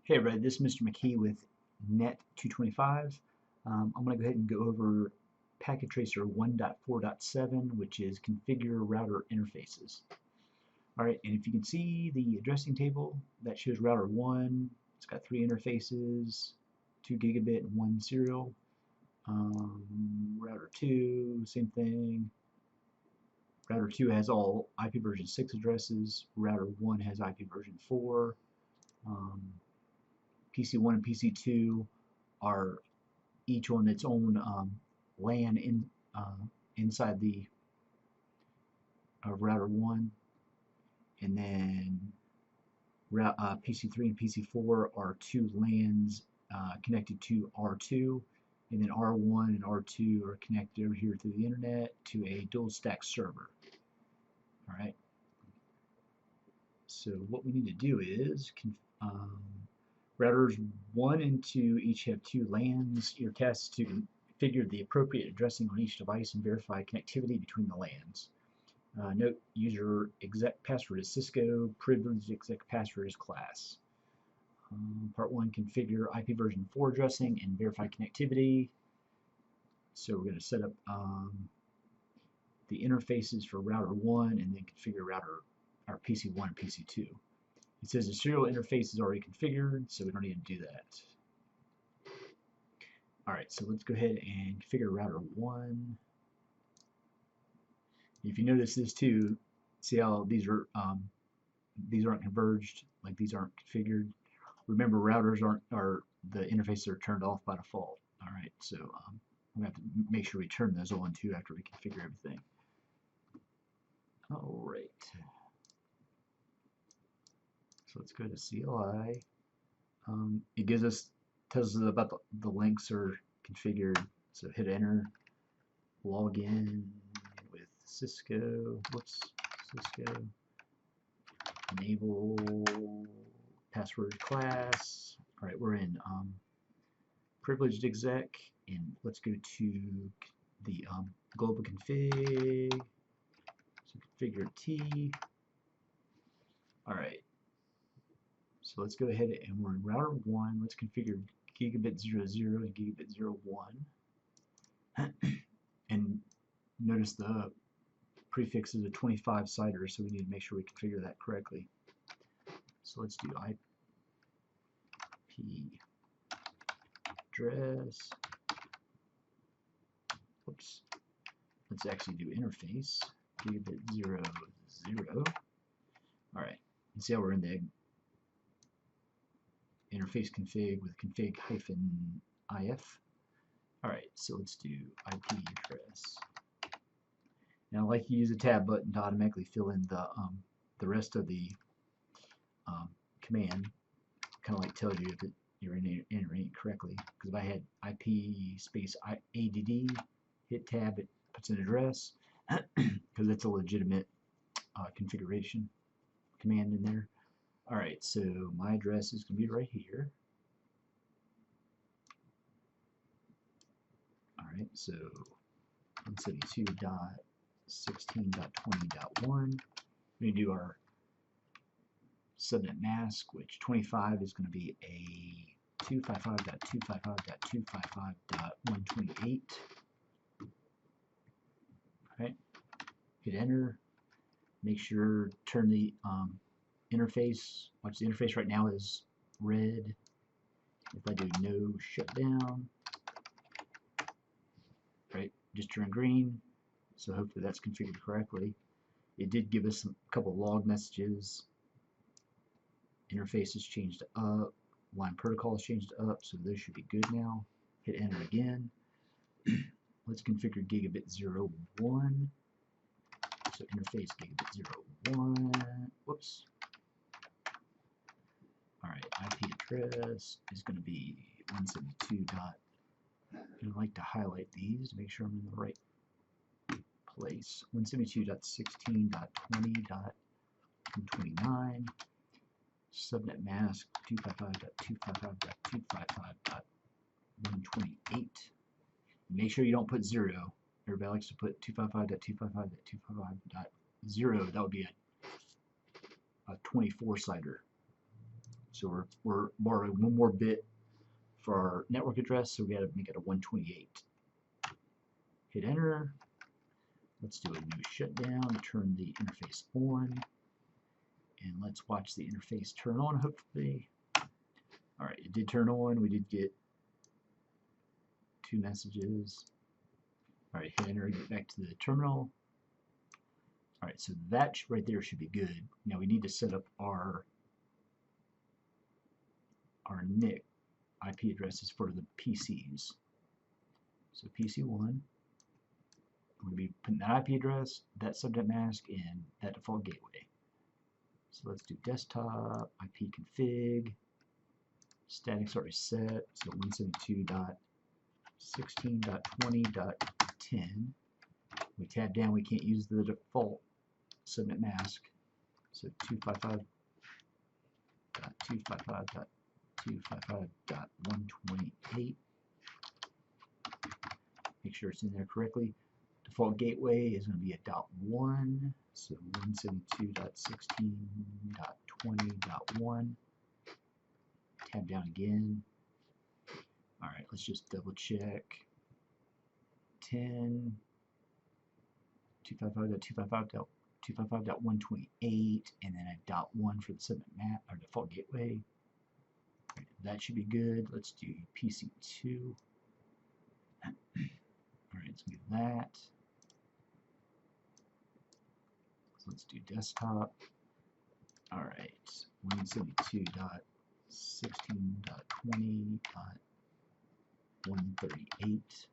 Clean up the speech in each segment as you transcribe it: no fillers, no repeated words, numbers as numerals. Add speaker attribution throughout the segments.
Speaker 1: Hey everybody, this is Mr. McKee with Net 225. I'm going to go ahead and go over Packet Tracer 1.4.7, which is Configure Router Interfaces. Alright, and if you can see the addressing table, that shows Router 1. It's got 3 interfaces, 2 gigabit and 1 serial. Router 2, same thing. Router 2 has all IP version 6 addresses. Router 1 has IP version 4. PC1 and PC2 are each on its own LAN inside the router 1, and then PC3 and PC4 are 2 LANs connected to R2, and then R1 and R2 are connected over here through the internet to a dual stack server. Alright, so what we need to do is routers 1 and 2 each have 2 LANs. Your task is to configure the appropriate addressing on each device and verify connectivity between the LANs. Note, user exec password is Cisco, privileged exec password is class. Part 1, configure IP version 4 addressing and verify connectivity. So we're going to set up the interfaces for router 1 and then configure our PC1 and PC2. It says the serial interface is already configured, so we don't need to do that. Alright, so let's go ahead and configure router 1. If you notice this too, see how these aren't converged, like these aren't configured. Remember, routers the interfaces are turned off by default. Alright, so we have to make sure we turn those on too after we configure everything. Alright. So let's go to CLI. It tells us about the links are configured. So hit enter, log in with Cisco, Cisco, enable password class. All right, we're in privileged exec, and let's go to the global config. So configure T. All right. So let's go ahead and we're in router 1. Let's configure gigabit 00 and gigabit 01. And notice the prefix is a 25 CIDR, so we need to make sure we configure that correctly. So let's do IP address. Oops. Let's actually do interface gigabit 00. All right. And see how we're in the interface config with config-if. Alright, so let's do IP address. Now I like to use the tab button to automatically fill in the rest of the command. Kind of like tells you if you're entering it correctly. Because if I had IP space ADD, hit tab, it puts an address. Because that's a legitimate configuration command in there. Alright, so my address is going to be right here. Alright, so 172.16.20.1. We're going to do our subnet mask, which 25 is going to be a 255.255.255.128. Alright, hit enter. Make sure turn the interface. Watch, the interface right now is red. If I do no shutdown, right, just turn green. So hopefully that's configured correctly. It did give us a couple log messages. Interface has changed to up. Line protocol has changed to up, so those should be good now. Hit enter again. Let's configure gigabit 01. So interface gigabit 01. Whoops. Alright, IP address is going to be 172. I like to highlight these to make sure I'm in the right place. 172.16.20.129. Subnet mask 255.255.255.128. Make sure you don't put 0. Everybody likes to put 255.255.255.0. That would be a 24 CIDR. So we're borrowing one more bit for our network address, so we got to make it a 128. Hit enter. Let's do a new shutdown to turn the interface on. And let's watch the interface turn on, hopefully. Alright, it did turn on. We did get 2 messages. Alright, hit enter, get back to the terminal. Alright, so that right there should be good. Now we need to set up our NIC IP addresses for the PCs. So PC1, I'm going to be putting that IP address, that subnet mask, and that default gateway. So let's do desktop, IP config, static's already set, so 172.16.20.10. We tab down, we can't use the default subnet mask, so 255.255.255.128. Make sure it's in there correctly. Default gateway is going to be a .1, so 172.16.20.1. Tab down again. Alright, let's just double check. 10, 255.255.128, and then a .1 for the subnet map or default gateway. Right, that should be good. Let's do PC2. Alright, let's do that. So let's do desktop. Alright, 172.16.20.138.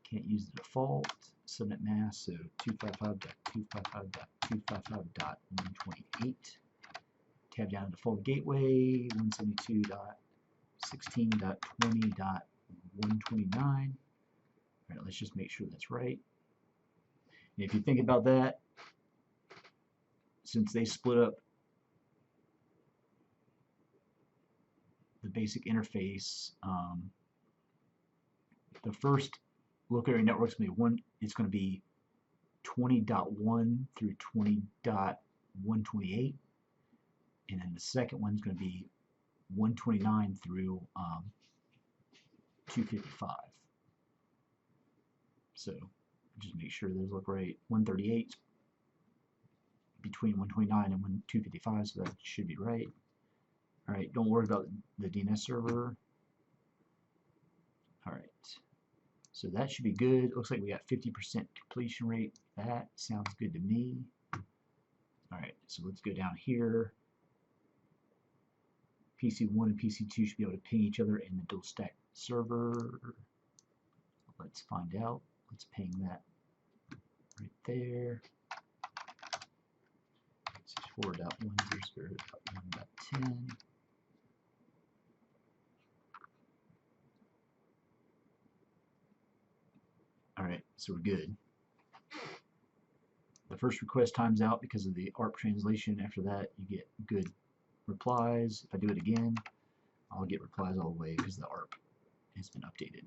Speaker 1: Can't use the default subnet mask, so 255.255.255.128. Tab down to default gateway, 172.16.20.129. Alright, let's just make sure that's right. And if you think about that, since they split up the basic interface, the first local area network is going to be it's going to be 20.1 through 20.128, and then the second one is going to be 129 through 255. So just make sure those look right. 138 between 129 and 255, so that should be right. Alright, don't worry about the DNS server. Alright, so that should be good. Looks like we got 50% completion rate. That sounds good to me. Alright, so let's go down here. PC1 and PC2 should be able to ping each other in the dual stack server. Let's find out. Let's ping that right there. 64.100.1.10. Alright, so we're good. The first request times out because of the ARP translation. After that, you get good replies. If I do it again, I'll get replies all the way because the ARP has been updated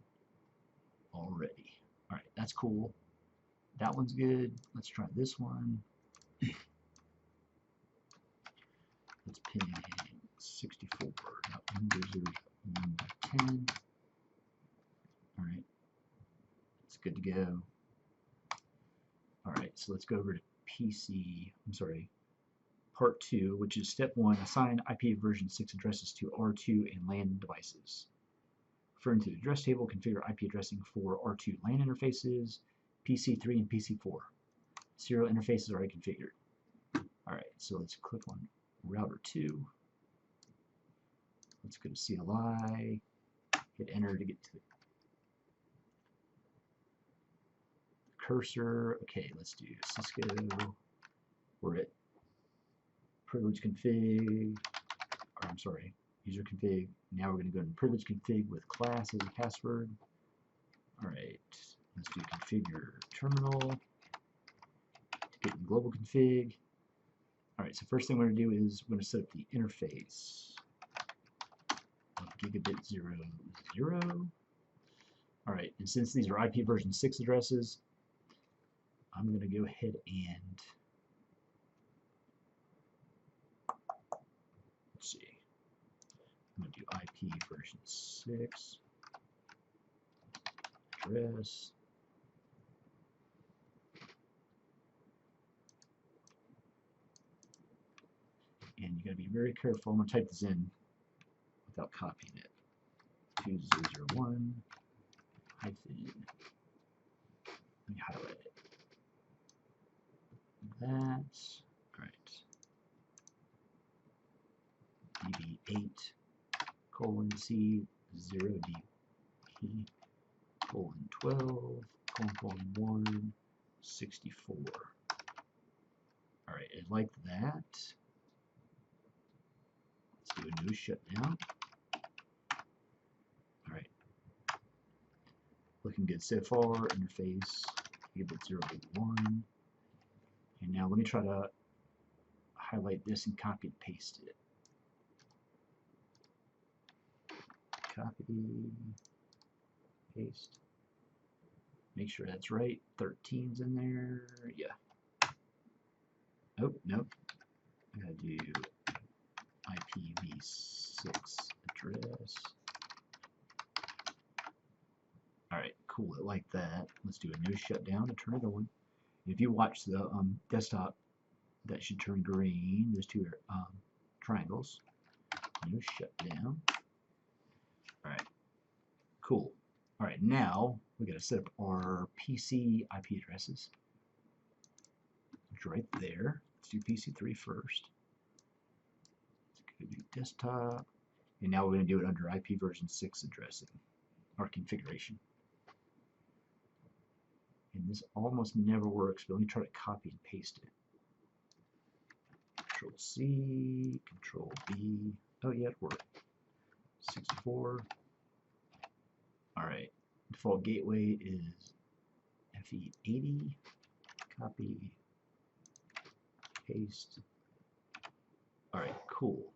Speaker 1: already. Alright, that's cool. That one's good. Let's try this one. Let's ping 64.100.1.10. Alright, it's good to go. Alright, so let's go over to part 2, which is step 1, assign IP version 6 addresses to R2 and LAN devices. Referring to the address table, configure IP addressing for R2 LAN interfaces, PC3 and PC4. Serial interfaces are already configured. Alright, so let's click on router 2. Let's go to CLI, hit enter to get to the cursor. Okay, let's do Cisco. We're at privilege config, or I'm sorry, user config. Now we're going to go to privilege config with class as a password. Alright, let's do configure terminal to get in global config. Alright, so first thing we're going to do is we're going to set up the interface of gigabit 00. Alright, and since these are IP version 6 addresses, I'm going to go ahead and let's see. IP version 6 address. And you got to be very careful. I'm going to type this in without copying it. 2001 hyphen. Let me highlight it. That's right. DB8 colon C 0 DP colon 12 colon 1 64. All right, and like that. Let's do a new shutdown. All right, looking good so far. Interface gigabit 0 to 1. And now let me try to highlight this and copy and paste it. Copy, paste. Make sure that's right. 13's in there. Yeah. Oh, nope. I gotta do IPv6 address. Alright, cool. I like that. Let's do a new shutdown to turn it on. If you watch the desktop, that should turn green. There's two triangles. New shutdown. Alright, cool. Alright, now we got to set up our PC IP addresses. It's right there. Let's do PC3 first. Let's go do desktop. And now we're going to do it under IP version 6 addressing, or configuration. And this almost never works, but let me try to copy and paste it. Control C, Control B. Oh yeah, it worked. 64. Alright. Default gateway is FE80. Copy. Paste. Alright, cool.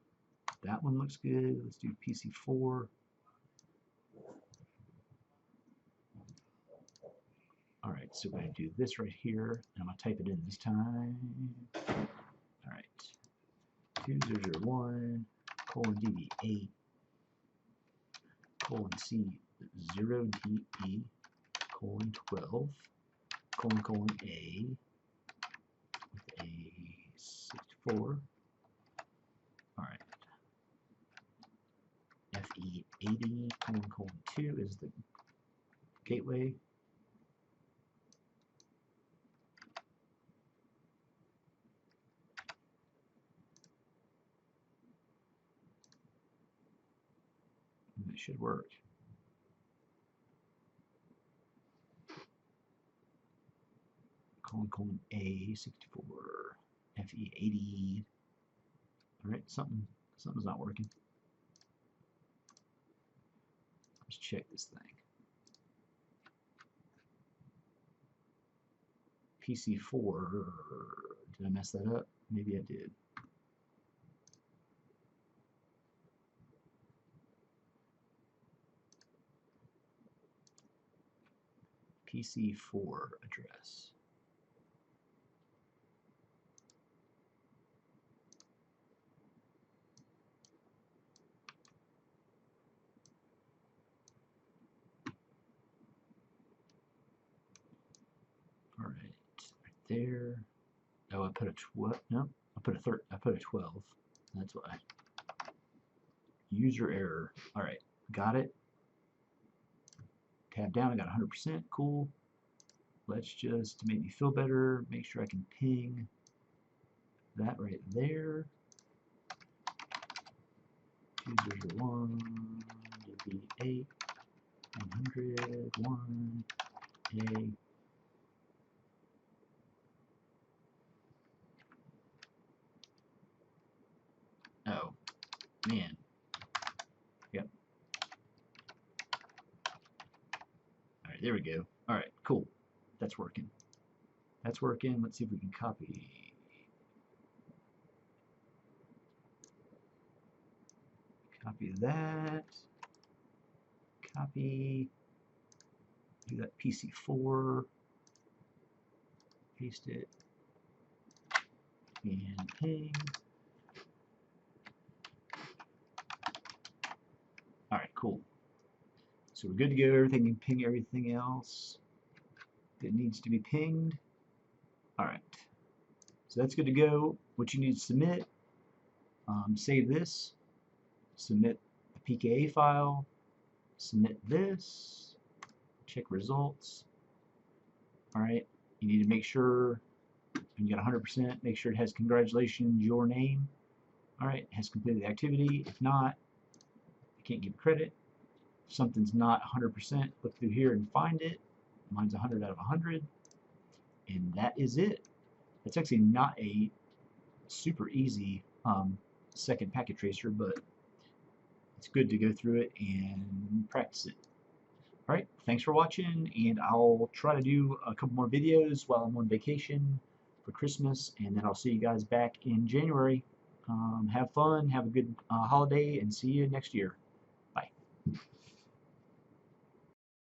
Speaker 1: That one looks good. Let's do PC4. Alright, so we're going to do this right here. And I'm going to type it in this time. Alright. 2001 colon DB8 colon C 0 DE colon 12 colon A with a 64. Alright. FE80 colon 2 is the gateway. It should work. Colon A 64 FE80. All right, something's not working. Let's check this thing. PC4. Did I mess that up? Maybe I did. PC4 address. All right, right there. Oh, I put a 12. No, I put a 12. That's why. User error. All right, got it. Tab down, I got 100%, cool. Let's just, to make me feel better, make sure I can ping that right there. 2001 DB8 101 A. Oh, man. Yep. Alright, there we go. Alright, cool. That's working. That's working. Let's see if we can copy. Copy that. Copy. Do that PC4. Paste it. And ping. Alright, cool. So we're good to go. Everything can ping everything else that needs to be pinged. Alright. So that's good to go. What you need to submit, save this, submit the PKA file, submit this, check results. Alright, you need to make sure, when you got 100%, make sure it has congratulations, your name. Alright, it has completed the activity. If not, I can't give credit. If something's not 100%, look through here and find it. Mine's 100 out of 100. And that is it. It's actually not a super easy second packet tracer, but it's good to go through it and practice it. Alright, thanks for watching, and I'll try to do a couple more videos while I'm on vacation for Christmas, and then I'll see you guys back in January. Have fun, have a good holiday, and see you next year.